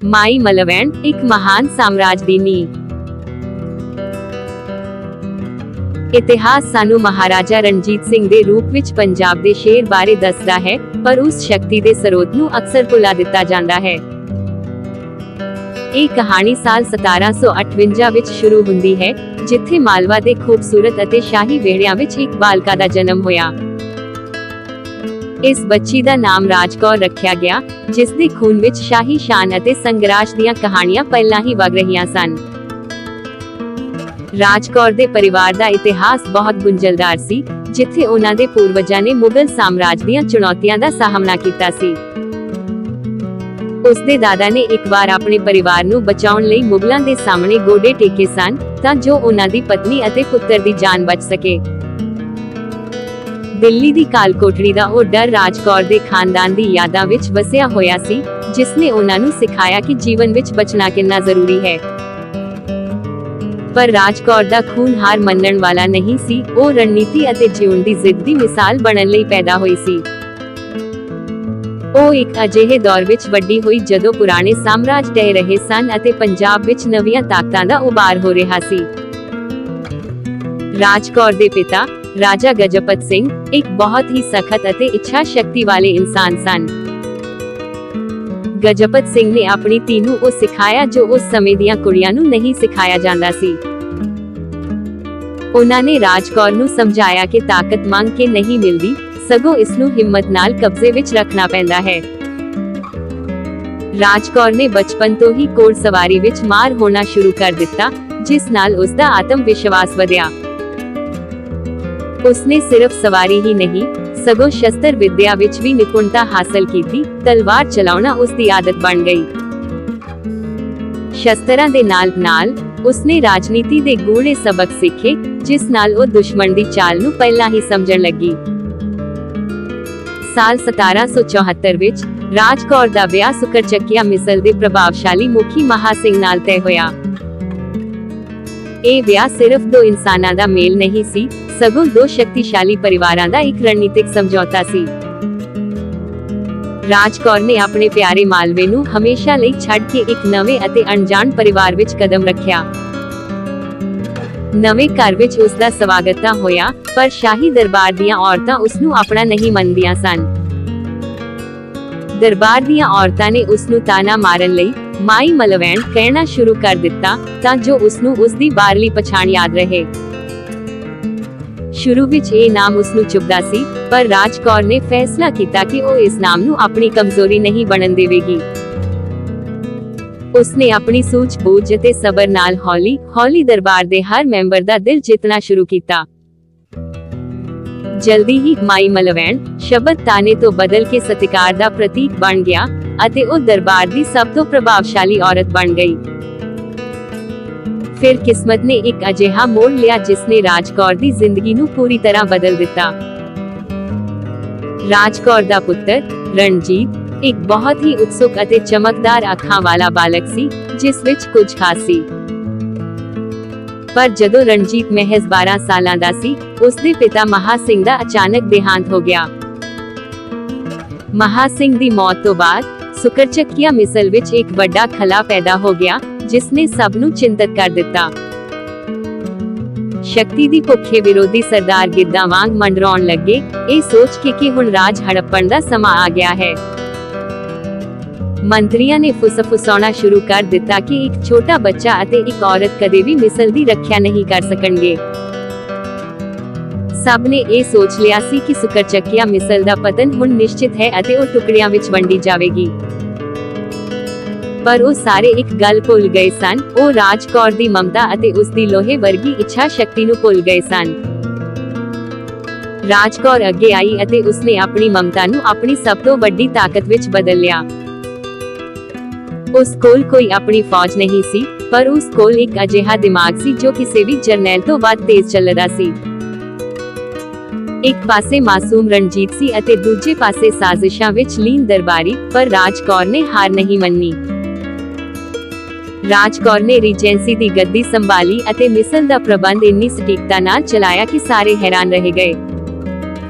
ਮਾਈ ਮਲਵੈਣ ਇੱਕ ਮਹਾਨ ਸਾਮਰਾਜ ਦੀ ਨੀਂਹ। ਇਤਿਹਾਸ ਸਾਨੂੰ ਮਹਾਰਾਜਾ ਰਣਜੀਤ ਸਿੰਘ ਦੇ ਰੂਪ ਵਿੱਚ ਪੰਜਾਬ ਦੇ ਸ਼ੇਰ ਬਾਰੇ ਦੱਸਦਾ ਹੈ, ਪਰ ਉਸ ਸ਼ਕਤੀ ਦੇ ਸਰੋਤ ਨੂੰ ਅਕਸਰ ਭੁਲਾ ਦਿੱਤਾ ਜਾਂਦਾ ਹੈ। ਇਹ ਕਹਾਣੀ ਸਾਲ 1758 ਵਿੱਚ ਸ਼ੁਰੂ ਹੁੰਦੀ ਹੈ, ਜਿੱਥੇ ਮਾਲਵਾ ਦੇ ਖੂਬਸੂਰਤ ਅਤੇ ਸ਼ਾਹੀ ਵਿਹੜਿਆਂ ਵਿੱਚ ਇੱਕ ਬਾਲਕਾ ਦਾ ਜਨਮ ਹੋਇਆ। ਇਸ ਬੱਚੀ ਦਾ ਨਾਮ ਰਾਜਕੌਰ ਰੱਖਿਆ ਗਿਆ, ਜਿਸ ਦੇ ਖੂਨ ਵਿੱਚ ਸ਼ਾਹੀ ਸ਼ਾਨ ਅਤੇ ਸੰਘਰਸ਼ ਦੀਆਂ ਕਹਾਣੀਆਂ ਪਹਿਲਾਂ ਹੀ ਵਗ ਰਹੀਆਂ ਸਨ। ਰਾਜਕੌਰ ਦੇ ਪਰਿਵਾਰ ਦਾ ਇਤਿਹਾਸ ਬਹੁਤ ਗੁੰਝਲਦਾਰ ਸੀ, ਜਿੱਥੇ ਉਹਨਾਂ ਦੇ ਪੂਰਵਜਾਂ ਨੇ ਮੁਗਲ ਸਾਮਰਾਜ ਦੀਆਂ ਚੁਣੌਤੀਆਂ ਦਾ ਸਾਹਮਣਾ ਕੀਤਾ ਸੀ। ਉਸ ਦੇ ਦਾਦਾ ਨੇ ਇੱਕ ਵਾਰ ਆਪਣੇ ਪਰਿਵਾਰ ਨੂੰ ਬਚਾਉਣ ਲਈ ਮੁਗਲਾਂ ਦੇ ਸਾਹਮਣੇ ਗੋਡੇ ਟੇਕੇ ਸਨ, ਤਾਂ ਜੋ ਉਹਨਾਂ ਦੀ ਪਤਨੀ ਅਤੇ ਪੁੱਤਰ ਦੀ ਜਾਨ ਬਚ ਸਕੇ। ਦਿੱਲੀ ਦੀ ਕਾਲ ਕੋਠੜੀ ਦਾ ਉਹ ਡਰ ਰਾਜਕੌਰ ਦੇ ਖਾਨਦਾਨ ਦੀ ਯਾਦਾਂ ਵਿੱਚ ਵਸਿਆ ਹੋਇਆ ਸੀ, ਜਿਸ ਨੇ ਉਹਨਾਂ ਨੂੰ ਸਿਖਾਇਆ ਕਿ ਜੀਵਨ ਵਿੱਚ ਬਚਣਾ ਕਿੰਨਾ ਜ਼ਰੂਰੀ ਹੈ। ਪਰ ਰਾਜਕੌਰ ਦਾ ਖੂਨ ਹਾਰ ਮੰਨਣ ਵਾਲਾ ਨਹੀਂ ਸੀ। ਉਹ ਰਣਨੀਤੀ ਅਤੇ ਜਿਉਣ ਦੀ ਜ਼ਿੱਦ ਦੀ ਮਿਸਾਲ ਬਣਨ ਲਈ ਪੈਦਾ ਹੋਈ ਸੀ। ਉਹ ਇੱਕ ਅਜਿਹੇ ਦੌਰ ਵਿੱਚ ਵੱਡੀ ਹੋਈ ਜਦੋਂ ਪੁਰਾਣੇ ਸਾਮਰਾਜ ਢਹਿ ਰਹੇ ਸਨ ਅਤੇ ਪੰਜਾਬ ਵਿੱਚ ਨਵੀਆਂ ਤਾਕਤਾਂ ਦਾ ਉਭਾਰ ਹੋ ਰਿਹਾ ਸੀ। ਰਾਜਕੌਰ ਦੇ ਪਿਤਾ ਰਾਜਾ ਗਜਪਤ ਸਿੰਘ ਇੱਕ ਬਹੁਤ ਹੀ ਸਖਤ ਅਤੇ ਇੱਛਾ ਸ਼ਕਤੀ ਵਾਲੇ ਇਨਸਾਨ ਸਨ। ਗਜਪਤ ਸਿੰਘ ਨੇ ਆਪਣੀ ਧੀ ਨੂੰ ਉਹ ਸਿਖਾਇਆ ਜੋ ਉਸ ਸਮੇਂ ਦੀਆਂ ਕੁੜੀਆਂ ਨੂੰ ਨਹੀਂ ਸਿਖਾਇਆ ਜਾਂਦਾ ਸੀ। ਉਹਨਾਂ ਨੇ ਰਾਜਕੌਰ ਨੂੰ ਸਮਝਾਇਆ ਕਿ ਤਾਕਤ ਮੰਗ ਕੇ ਨਹੀਂ ਮਿਲਦੀ, ਸਗੋਂ ਇਸ ਨੂੰ ਹਿੰਮਤ ਨਾਲ ਕਬਜ਼ੇ ਵਿੱਚ ਰੱਖਣਾ ਪੈਂਦਾ ਹੈ। ਰਾਜਕੌਰ ਨੇ ਬਚਪਨ ਤੋਂ ਹੀ ਘੋੜ ਸਵਾਰੀ ਵਿੱਚ ਮਾਹਰ ਹੋਣਾ ਸ਼ੁਰੂ ਕਰ ਦਿੱਤਾ, ਜਿਸ ਨਾਲ ਉਸ ਦਾ ਆਤਮ ਵਿਸ਼ਵਾਸ ਵਧਿਆ। ਉਸਨੇ ਸਿਰਫ ਸਵਾਰੀ ਹੀ ਨਹੀਂ, ਸਗੋਂ ਸ਼ਸਤਰ ਵਿਦਿਆ ਵਿੱਚ ਵੀ ਨਿਪੁੰਨਤਾ ਹਾਸਲ ਕੀਤੀ। ਤਲਵਾਰ ਚਲਾਉਣਾ ਉਸ ਦੀ ਆਦਤ ਬਣ ਗਈ। ਸ਼ਸਤਰਾਂ ਦੇ ਨਾਲ-ਨਾਲ ਉਸਨੇ ਰਾਜਨੀਤੀ ਦੇ ਗੂੜ੍ਹੇ ਸਬਕ ਸਿੱਖੇ, ਜਿਸ ਨਾਲ ਉਹ ਦੁਸ਼ਮਣ ਦੀ ਚਾਲ ਨੂੰ ਪਹਿਲਾਂ ਹੀ ਸਮਝਣ ਲੱਗੀ। ਸਾਲ 1774 ਵਿੱਚ ਰਾਜਕੌਰ ਦਾ ਵਿਆਹ ਸੁਕਰਚੱਕੀਆ ਮਿਸਲ ਦੇ ਪ੍ਰਭਾਵਸ਼ਾਲੀ ਮੁਖੀ ਮਹਾ ਸਿੰਘ ਨਾਲ ਤੈਅ ਹੋਇਆ। ਇਹ ਵਿਆਹ ਸਿਰਫ ਦੋ ਇਨਸਾਨਾਂ ਦਾ ਮੇਲ ਨਹੀਂ ਸੀ, ਸਗੋਂ ਦੋ ਸ਼ਕਤੀਸ਼ਾਲੀ ਪਰਿਵਾਰਾਂ ਦਾ ਇੱਕ ਰਣਨੀਤਿਕ ਸਮਝੌਤਾ ਸੀ। ਰਾਜਕੌਰ ਨੇ ਆਪਣੇ ਪਿਆਰੇ ਮਾਲਵੇ ਨੂੰ ਹਮੇਸ਼ਾ ਲਈ ਛੱਡ ਕੇ ਇੱਕ ਨਵੇਂ ਅਤੇ ਅਣਜਾਣ ਪਰਿਵਾਰ ਵਿੱਚ ਕਦਮ ਰੱਖਿਆ। ਨਵੇਂ ਘਰ ਵਿੱਚ ਉਸ ਦਾ ਸਵਾਗਤ ਤਾਂ ਹੋਇਆ, ਪਰ ਸ਼ਾਹੀ ਦਰਬਾਰ ਦੀਆਂ ਔਰਤਾਂ ਉਸ ਨੂੰ ਆਪਣਾ ਨਹੀਂ ਮੰਨਦੀਆਂ ਸਨ। ਦਰਬਾਰ ਦੀਆਂ ਔਰਤਾਂ ਨੇ ਉਸ ਨੂੰ ਤਾਨਾ ਮਾਰਨ ਲਈ ਮਾਈ ਮਲਵੈਣ ਕਹਿਣਾ ਸ਼ੁਰੂ ਕਰ ਦਿੱਤਾ, ਤਾਂ ਜੋ ਉਸ ਨੂੰ ਉਸ ਦੀ ਬਾਹਰਲੀ ਪਛਾਣ ਯਾਦ ਰਹੇ। ਸ਼ੁਰੂ ਵਿੱਚ ਇਹ ਨਾਮ ਉਸ ਨੂੰ ਚੁਭਦਾ ਸੀ, ਪਰ ਰਾਜਕੌਰ ਨੇ ਫੈਸਲਾ ਕੀਤਾ ਕਿ ਉਹ ਇਸ ਨਾਮ ਨੂੰ ਆਪਣੀ ਕਮਜ਼ੋਰੀ ਨਹੀਂ ਬਣਨ ਦੇਵੇਗੀ। ਉਸਨੇ ਆਪਣੀ ਸੂਝ-ਬੂਝ ਅਤੇ ਸਬਰ ਨਾਲ ਹੌਲੀ-ਹੌਲੀ ਦਰਬਾਰ ਦੇ ਹਰ ਮੈਂਬਰ ਦਾ ਦਿਲ ਜਿੱਤਣਾ ਸ਼ੁਰੂ ਕੀਤਾ। ਜਲਦੀ ਹੀ ਮਾਈ ਮਲਵੈਣ ਸ਼ਬਦ ਤਾਨੇ ਤੋਂ ਬਦਲ ਕੇ ਸਤਿਕਾਰ ਦਾ ਪ੍ਰਤੀਕ ਬਣ ਗਿਆ ਅਤੇ ਉਹ ਦਰਬਾਰ ਦੀ ਸਭ ਤੋਂ ਪ੍ਰਭਾਵਸ਼ਾਲੀ ਔਰਤ ਬਣ ਗਈ। ਫਿਰ ਕਿਸਮਤ ਨੇ ਇੱਕ ਅਜਿਹਾ ਮੋੜ ਲਿਆ ਜਿਸ ਨੇ ਰਾਜਕੌਰ ਦੀ ਜ਼ਿੰਦਗੀ ਨੂੰ ਪੂਰੀ ਤਰ੍ਹਾਂ ਬਦਲ ਦਿੱਤਾ। ਰਾਜਕੌਰ ਦਾ ਪੁੱਤਰ ਰਣਜੀਤ ਇੱਕ ਬਹੁਤ ਹੀ ਉਤਸੁਕ ਅਤੇ ਚਮਕਦਾਰ ਅੱਖਾਂ ਵਾਲਾ ਬਾਲਕ ਸੀ, ਜਿਸ ਵਿੱਚ ਕੁਝ ਖਾਸ ਸੀ। ਪਰ ਜਦੋਂ ਰਣਜੀਤ ਮਹਿਜ਼ 12 ਸਾਲਾਂ ਦਾ ਸੀ, ਉਸ ਦੇ ਪਿਤਾ ਮਹਾ ਸਿੰਘ ਦਾ ਅਚਾਨਕ ਦੇਹਾਂਤ ਹੋ ਗਿਆ। ਮਹਾ ਸਿੰਘ ਦੀ ਮੌਤ ਤੋਂ ਬਾਅਦ ਸੁਕਰਚੱਕੀਆ ਮਿਸਲ ਵਿੱਚ ਇੱਕ ਵੱਡਾ ਖਲਾ ਪੈਦਾ ਹੋ ਗਿਆ, ਜਿਸ ਨੇ ਸਭ ਨੂੰ ਚਿੰਤਤ ਕਰ ਦਿੱਤਾ। ਸ਼ਕਤੀ ਦੀ ਭੁੱਖੇ ਵਿਰੋਧੀ ਸਰਦਾਰ ਗਿੱਧਾਂ ਵਾਂਗ ਮੰਡਰਾਉਣ ਲੱਗੇ, ਇਹ ਸੋਚ ਕੇ ਕਿ ਹੁਣ ਰਾਜ ਹੜੱਪਣ ਦਾ ਸਮਾਂ ਆ ਗਿਆ ਹੈ। ਮੰਤਰੀਆਂ ਨੇ ਫੁਸਫੁਸਾਉਣਾ ਸ਼ੁਰੂ ਕਰ ਦਿੱਤਾ ਕਿ ਇੱਕ ਛੋਟਾ ਬੱਚਾ ਅਤੇ ਇੱਕ ਔਰਤ ਕਦੇ ਵੀ ਮਿਸਲ ਦੀ ਰੱਖਿਆ ਨਹੀਂ ਕਰ ਸਕਣਗੇ। ਸਭ ਨੇ ਇਹ ਸੋਚ ਲਿਆ ਸੀ ਕਿ ਸੁਕਰਚੱਕੀਆ ਮਿਸਲ ਦਾ ਪਤਨ ਹੁਣ ਨਿਸ਼ਚਿਤ ਹੈ ਅਤੇ ਉਹ ਟੁਕੜਿਆਂ ਵਿੱਚ ਵੰਡੀ ਜਾਵੇਗੀ। ਪਰ ਉਹ ਸਾਰੇ ਇੱਕ ਗੱਲ ਭੁੱਲ ਗਏ ਸਨ, ਉਹ ਰਾਜਕੌਰ ਦੀ ਮਮਤਾ ਅਤੇ ਉਸ ਦੀ ਲੋਹੇ ਵਰਗੀ ਇੱਛਾ ਸ਼ਕਤੀ ਨੂੰ ਭੁੱਲ ਗਏ ਸਨ। ਰਾਜਕੌਰ ਅੱਗੇ ਆਈ ਅਤੇ ਉਸਨੇ ਆਪਣੀ ਮਮਤਾ ਨੂੰ ਆਪਣੀ ਸਭ ਤੋਂ ਵੱਡੀ ਤਾਕਤ ਵਿੱਚ ਬਦਲ ਲਿਆ। ਉਸ ਕੋਲ ਕੋਈ ਆਪਣੀ ਫੌਜ ਨਹੀਂ ਸੀ, ਪਰ ਉਸ ਕੋਲ ਇੱਕ ਅਜਿਹਾ ਦਿਮਾਗ ਸੀ ਜੋ ਕਿਸੇ ਵੀ ਜਰਨੈਲ ਤੋਂ ਵੱਧ ਤੇਜ਼ ਚੱਲਦਾ ਸੀ। ਇੱਕ ਪਾਸੇ ਮਾਸੂਮ ਰਣਜੀਤ ਸੀ ਅਤੇ ਦੂਜੇ ਪਾਸੇ ਸਾਜ਼ਿਸ਼ਾਂ ਵਿੱਚ ਲੀਨ ਦਰਬਾਰੀ, ਪਰ ਰਾਜਕੌਰ ਨੇ ਹਾਰ ਨਹੀਂ ਮੰਨੀ। ਰਾਜਕੌਰ ਨੇ ਰੀਜੈਂਸੀ ਦੀ ਗੱਦੀ ਸੰਭਾਲੀ ਅਤੇ ਮਿਸਲ ਦਾ ਪ੍ਰਬੰਧ ਇੰਨੀ ਸਟੀਕਤਾ ਨਾਲ ਚਲਾਇਆ ਕਿ ਸਾਰੇ ਹੈਰਾਨ ਰਹਿ ਗਏ।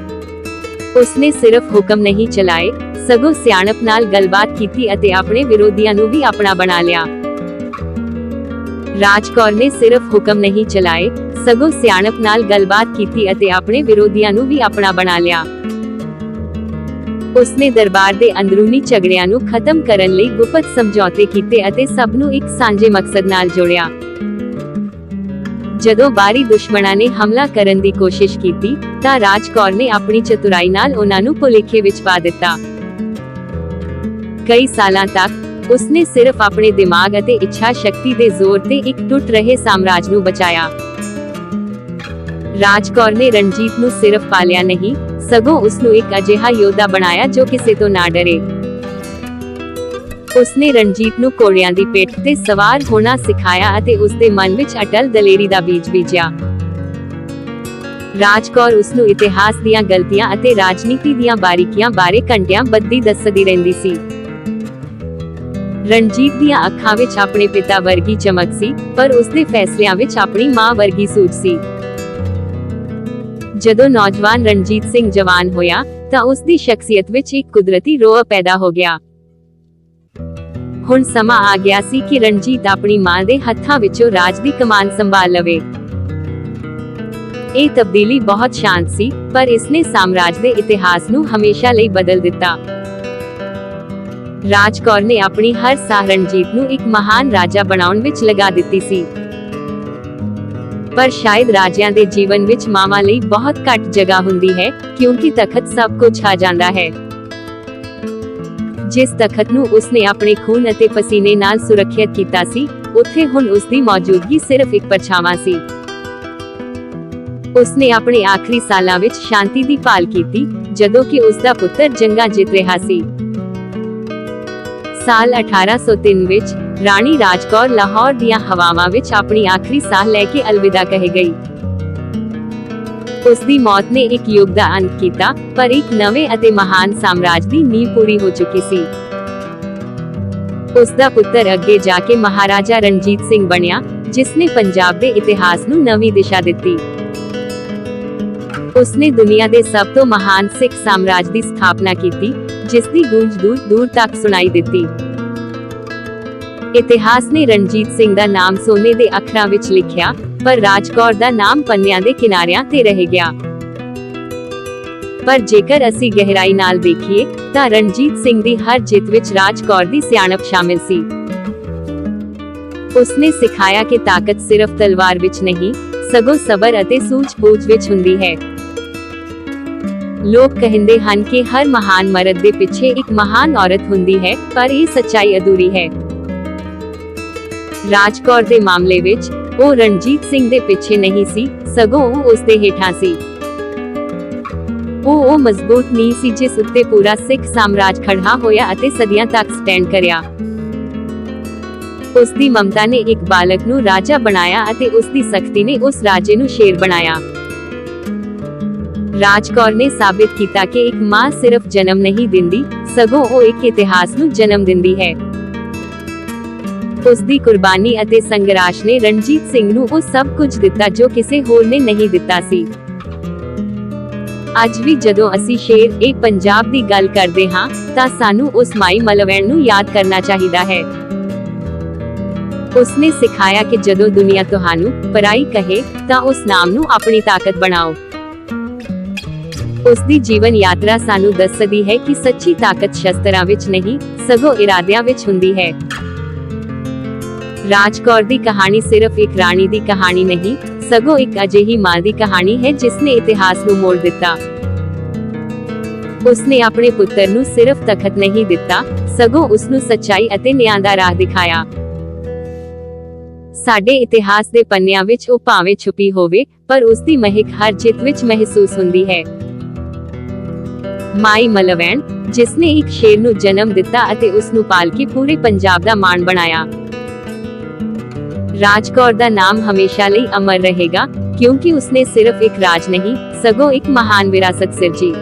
ਉਸਨੇ ਸਿਰਫ ਹੁਕਮ ਨਹੀਂ ਚਲਾਏ, ਸਗੋਂ ਸਿਆਣਪ ਨਾਲ ਗੱਲਬਾਤ ਕੀਤੀ ਅਤੇ ਆਪਣੇ ਵਿਰੋਧੀਆਂ ਨੂੰ ਵੀ ਆਪਣਾ ਬਣਾ ਲਿਆ। ਰਾਜ ਕੌਰ ਨੇ ਸਿਰਫ ਹੁਕਮ ਨਹੀਂ ਚਲਾਏ, ਸਗੋਂ ਸਿਆਣਪ ਨਾਲ ਗੱਲਬਾਤ ਕੀਤੀ ਅਤੇ ਆਪਣੇ ਵਿਰੋਧੀਆਂ ਨੂੰ ਵੀ ਆਪਣਾ ਬਣਾ ਲਿਆ। ਉਸਨੇ ਦਰਬਾਰ ਦੇ ਅੰਦਰੂਨੀ ਝਗੜਿਆਂ ਨੂੰ ਖਤਮ ਕਰਨ ਲਈ ਗੁਪਤ ਸਮਝੌਤੇ ਕੀਤੇ ਅਤੇ ਸਭ ਨੂੰ ਇੱਕ ਸਾਂਝੇ ਮਕਸਦ ਨਾਲ ਜੋੜਿਆ। ਜਦੋਂ ਬਾਹਰੀ ਦੁਸ਼ਮਣਾਂ ਨੇ ਹਮਲਾ ਕਰਨ ਦੀ ਕੋਸ਼ਿਸ਼ ਕੀਤੀ, ਤਾਂ ਰਾਜ ਕੌਰ ਨੇ ਆਪਣੀ ਚਤੁਰਾਈ ਨਾਲ ਉਹਨਾਂ ਨੂੰ ਭੁਲੇਖੇ ਵਿੱਚ ਪਾ ਦਿੱਤਾ। ਕਈ ਸਾਲਾਂ ਤੱਕ ਉਸਨੇ ਸਿਰਫ ਆਪਣੇ ਦਿਮਾਗ ਅਤੇ ਇੱਛਾ ਸ਼ਕਤੀ ਦੇ ਜ਼ੋਰ ਤੇ ਇੱਕ ਟੁੱਟ ਰਹੇ ਸਾਮਰਾਜ ਨੂੰ ਬਚਾਇਆ। ਰਾਜ ਕੌਰ ਨੇ ਰਣਜੀਤ ਨੂੰ ਸਿਰਫ ਪਾਲਿਆ ਨਹੀਂ, ਸਗੋਂ ਉਸਨੂੰ ਇੱਕ ਅਜਿਹਾ ਯੋਧਾ ਬਣਾਇਆ ਜੋ ਕਿਸੇ ਤੋਂ ਨਾ ਡਰੇ। ਉਸਨੇ ਰਣਜੀਤ ਨੂੰ ਘੋੜਿਆਂ ਦੀ ਪਿੱਠ ਤੇ ਸਵਾਰ ਹੋਣਾ ਸਿਖਾਇਆ ਅਤੇ ਉਸਦੇ ਮਨ ਵਿੱਚ ਅਟਲ ਦਲੇਰੀ ਦਾ ਬੀਜ ਬੀਜਿਆ। ਰਾਜ ਕੌਰ ਉਸਨੂੰ ਇਤਿਹਾਸ ਦੀਆਂ ਗਲਤੀਆਂ ਅਤੇ ਰਾਜਨੀਤੀ ਦੀਆਂ ਬਾਰੀਕੀਆਂ ਬਾਰੇ ਘੰਟਿਆਂ ਬੱਧੀ ਦੱਸਦੀ ਰਹਿੰਦੀ ਸੀ। ਰਣਜੀਤ ਦੀਆਂ ਅੱਖਾਂ ਵਿੱਚ ਆਪਣੇ ਪਿਤਾ ਵਰਗੀ ਚਮਕ ਸੀ, ਪਰ ਉਸਦੇ ਫੈਸਲਿਆਂ ਵਿੱਚ ਆਪਣੀ ਮਾਂ ਵਰਗੀ ਸੂਝ ਸੀ। ਜਦੋਂ ਨੌਜਵਾਨ ਰਣਜੀਤ ਸਿੰਘ ਜਵਾਨ ਹੋਇਆ, ਤਾਂ ਉਸਦੀ ਸ਼ਖਸੀਅਤ ਵਿੱਚ ਇੱਕ ਕੁਦਰਤੀ ਰੋਹ ਪੈਦਾ ਹੋ ਗਿਆ। ਹੁਣ ਸਮਾਂ ਆ ਗਿਆ ਸੀ ਕਿ ਰਣਜੀਤ ਆਪਣੀ ਮਾਂ ਦੇ ਹੱਥਾਂ ਵਿੱਚੋਂ ਰਾਜ ਦੀ ਕਮਾਨ ਸੰਭਾਲ ਲਵੇ। ਇਹ ਤਬਦੀਲੀ ਬਹੁਤ ਸ਼ਾਂਤ ਸੀ, ਪਰ ਇਸਨੇ ਸਾਮਰਾਜ ਦੇ ਇਤਿਹਾਸ ਨੂੰ ਹਮੇਸ਼ਾ ਲਈ ਬਦਲ ਦਿੱਤਾ। ਰਾਜ ਕੌਰ ਨੇ ਆਪਣੀ ਹਰ ਸਾਹ ਰਣਜੀਤ ਨੂੰ ਇੱਕ ਮਹਾਨ ਰਾਜਾ ਬਣਾਉਣ ਵਿੱਚ ਲਗਾ ਦਿੱਤੀ ਸੀ। ਪਰ ਸ਼ਾਇਦ ਰਾਜਿਆਂ ਦੇ ਜੀਵਨ ਵਿੱਚ ਮਾਵਾਂ ਲਈ ਬਹੁਤ ਘੱਟ ਜਗ੍ਹਾ ਹੁੰਦੀ ਹੈ, ਕਿਉਂਕਿ ਤਖਤ ਸਭ ਕੁਝ ਛਾ ਜਾਂਦਾ ਹੈ। ਜਿਸ ਤਖਤ ਨੂੰ ਉਸਨੇ ਆਪਣੇ ਖੂਨ ਅਤੇ ਪਸੀਨੇ ਨਾਲ ਸੁਰੱਖਿਅਤ ਕੀਤਾ ਸੀ, ਉੱਥੇ ਹੁਣ ਉਸਦੀ ਮੌਜੂਦਗੀ ਸਿਰਫ ਇੱਕ ਪਰਛਾਵਾਂ ਸੀ। ਉਸਨੇ ਆਪਣੇ ਆਖਰੀ ਸਾਲਾਂ ਵਿੱਚ ਸ਼ਾਂਤੀ ਦੀ ਭਾਲ ਕੀਤੀ, ਜਦੋਂ ਕਿ ਉਸਦਾ ਪੁੱਤਰ ਜੰਗਾਂ ਜਿੱਤ ਰਿਹਾ ਸੀ। ਸਾਲ 1803 ਵਿੱਚ ਰਾਣੀ ਰਾਜ ਕੌਰ ਲਾਹੌਰ ਦੀਆਂ ਹਵਾਵਾਂ ਵਿੱਚ ਆਪਣੀ ਆਖਰੀ ਸਾਹ ਲੈ ਕੇ ਅਲਵਿਦਾ ਕਹਿ ਗਈ। ਉਸਦੀ ਮੌਤ ਨੇ ਇੱਕ ਯੁੱਗ ਦਾ ਅੰਤ ਕੀਤਾ, ਪਰ ਇੱਕ ਨਵੇਂ ਅਤੇ ਮਹਾਨ ਸਾਮਰਾਜ ਦੀ ਨੀਂਹ ਪੂਰੀ ਹੋ ਚੁੱਕੀ ਸੀ। ਉਸਦਾ ਪੁੱਤਰ ਅੱਗੇ ਜਾ ਕੇ ਮਹਾਰਾਜਾ ਰਣਜੀਤ ਸਿੰਘ ਬਣਿਆ, ਜਿਸਨੇ ਪੰਜਾਬ ਦੇ ਇਤਿਹਾਸ ਨੂੰ ਨਵੀਂ ਦਿਸ਼ਾ ਦਿੱਤੀ। ਉਸਨੇ ਦੁਨੀਆ ਦੇ ਸਭ ਤੋਂ ਮਹਾਨ ਸਿੱਖ ਸਾਮਰਾਜ ਦੀ ਸਥਾਪਨਾ ਕੀਤੀ, ਜਿਸ ਦੀ ਗੂੰਜ ਦੂਰ ਦੂਰ ਤੱਕ ਸੁਣਾਈ ਦਿੱਤੀ। ਇਤਿਹਾਸ ਨੇ ਰਣਜੀਤ ਸਿੰਘ ਦਾ ਨਾਮ ਸੋਨੇ ਦੇ ਅੱਖਰਾਂ ਵਿੱਚ ਲਿਖਿਆ, ਪਰ ਰਾਜ ਕੌਰ ਦਾ ਨਾਮ ਪੰਨਿਆਂ ਦੇ ਕਿਨਾਰਿਆਂ ਤੇ ਰਹਿ ਗਿਆ। ਪਰ ਜੇਕਰ ਅਸੀਂ ਗਹਿਰਾਈ ਨਾਲ ਦੇਖੀਏ, ਤਾਂ ਰਣਜੀਤ ਸਿੰਘ ਦੀ ਹਰ ਜਿੱਤ ਵਿੱਚ ਰਾਜ ਕੌਰ ਦੀ ਸਿਆਣਪ ਸ਼ਾਮਿਲ ਸੀ। ਉਸਨੇ ਸਿਖਾਇਆ ਕਿ ਤਾਕਤ ਸਿਰਫ ਤਲਵਾਰ ਵਿੱਚ ਨਹੀਂ, ਸਗੋਂ ਸਬਰ ਅਤੇ ਸੂਝ-ਬੂਝ ਵਿੱਚ ਹੁੰਦੀ ਹੈ। ਲੋਕ ਕਹਿੰਦੇ ਹਨ ਕਿ ਹਰ ਮਹਾਨ ਮਰਦ ਦੇ ਪਿੱਛੇ ਇੱਕ ਮਹਾਨ ਔਰਤ ਹੁੰਦੀ ਹੈ, ਪਰ ਇਹ ਸੱਚਾਈ ਅਧੂਰੀ ਹੈ। ਰਾਜ ਕੌਰ ਦੇ ਮਾਮਲੇ ਵਿੱਚ ਉਹ ਰਣਜੀਤ ਸਿੰਘ ਦੇ ਪਿੱਛੇ ਨਹੀਂ ਸੀ, ਸਗੋਂ ਉਹ ਉਸਦੇ ਹੇਠਾਂ ਸੀ। ਉਹ ਮਜ਼ਬੂਤ ਨੀਂਹ ਸੀ ਜਿਸ ਉੱਤੇ ਪੂਰਾ ਸਿੱਖ ਸਾਮਰਾਜ ਖੜਾ ਹੋਇਆ ਅਤੇ ਸਦੀਆਂ ਤੱਕ ਸਟੈਂਡ ਕਰਿਆ। ਉਸਦੀ ਮਮਤਾ ਨੇ ਇੱਕ ਬਾਲਕ ਨੂੰ ਰਾਜਾ ਬਣਾਇਆ ਅਤੇ ਉਸਦੀ ਸਖਤੀ ਨੇ ਉਸ ਰਾਜੇ ਨੂੰ ਸ਼ੇਰ ਬਣਾਇਆ। ਰਾਜ ਕੌਰ ਨੇ ਸਾਬਿਤ ਕੀਤਾ ਕਿ ਇੱਕ ਮਾਂ ਸਿਰਫ ਜਨਮ ਨਹੀਂ ਦਿੰਦੀ, ਸਗੋਂ ਉਹ ਇੱਕ ਇਤਿਹਾਸ ਨੂੰ ਜਨਮ ਦਿੰਦੀ ਹੈ। ਉਸਦੀ ਕੁਰਬਾਨੀ ਅਤੇ ਸੰਘਰਸ਼ ਨੇ ਰਣਜੀਤ ਸਿੰਘ ਨੂੰ ਉਹ ਸਭ ਕੁਝ ਦਿੱਤਾ ਜੋ ਕਿਸੇ ਹੋਰ ਨੇ ਨਹੀਂ ਦਿੱਤਾ ਸੀ। ਅੱਜ ਵੀ ਜਦੋਂ ਅਸੀਂ ਸ਼ੇਰ ਪੰਜਾਬ ਦੀ ਗੱਲ ਕਰਦੇ ਹਾਂ, ਤਾਂ ਸਾਨੂੰ ਉਸ ਮਾਈ ਮਲਵੈਣ ਨੂੰ ਯਾਦ ਕਰਨਾ ਚਾਹੀਦਾ ਹੈ। ਉਸਨੇ ਸਿਖਾਇਆ ਕਿ ਜਦੋਂ ਦੁਨੀਆ ਤੁਹਾਨੂੰ ਪਰਾਈ ਕਹੇ, ਤਾਂ ਉਸ ਨਾਮ ਨੂੰ ਆਪਣੀ ਤਾਕਤ ਬਣਾਓ। ਉਸਦੀ ਜੀਵਨ ਯਾਤਰਾ ਸਾਨੂੰ ਦੱਸਦੀ ਹੈ ਕਿ ਸੱਚੀ ਤਾਕਤ ਸ਼ਸਤਰਾਂ ਵਿੱਚ ਨਹੀਂ, ਸਗੋਂ ਇਰਾਦਿਆਂ ਵਿੱਚ ਹੁੰਦੀ ਹੈ। ਰਾਜ ਕੌਰ ਦੀ ਕਹਾਣੀ ਸਿਰਫ ਇੱਕ ਰਾਣੀ ਦੀ ਕਹਾਣੀ ਨਹੀਂ, ਸਗੋਂ ਇੱਕ ਅਜਿਹੀ ਮਾਂ ਦੀ ਕਹਾਣੀ ਹੈ ਜਿਸਨੇ ਇਤਿਹਾਸ ਨੂੰ ਮੋੜ ਦਿੱਤਾ। ਉਸਨੇ ਆਪਣੇ ਪੁੱਤਰ ਨੂੰ ਸਿਰਫ ਤਖਤ ਨਹੀਂ ਦਿੱਤਾ, ਸਗੋਂ ਉਸਨੂੰ ਸੱਚਾਈ ਅਤੇ ਨਿਆਂ ਦਾ ਰਾਹ ਦਿਖਾਇਆ। ਸਾਡੇ ਇਤਿਹਾਸ ਦੇ ਪੰਨਿਆਂ ਵਿੱਚ ਉਹ ਭਾਵੇਂ ਛੁਪੀ ਹੋਵੇ, ਪਰ ਉਸਦੀ ਮਹਿਕ ਹਰ ਜਿੱਤ ਵਿੱਚ ਮਹਿਸੂਸ ਹੁੰਦੀ ਹੈ। ਮਾਈ ਮਲਵੈਣ, ਜਿਸਨੇ ਇੱਕ ਸ਼ੇਰ ਨੂੰ ਜਨਮ ਦਿੱਤਾ ਅਤੇ ਉਸਨੂੰ ਪਾਲ ਕੇ ਪੂਰੇ ਪੰਜਾਬ ਦਾ ਮਾਣ ਬਣਾਇਆ। ਰਾਜ ਕੌਰ ਦਾ ਨਾਮ ਹਮੇਸ਼ਾ ਲਈ ਅਮਰ ਰਹੇਗਾ, ਕਿਉਂਕਿ ਉਸਨੇ ਸਿਰਫ ਇੱਕ ਰਾਜ ਨਹੀਂ, ਸਗੋਂ ਇੱਕ ਮਹਾਨ ਵਿਰਾਸਤ ਸਿਰਜੀ।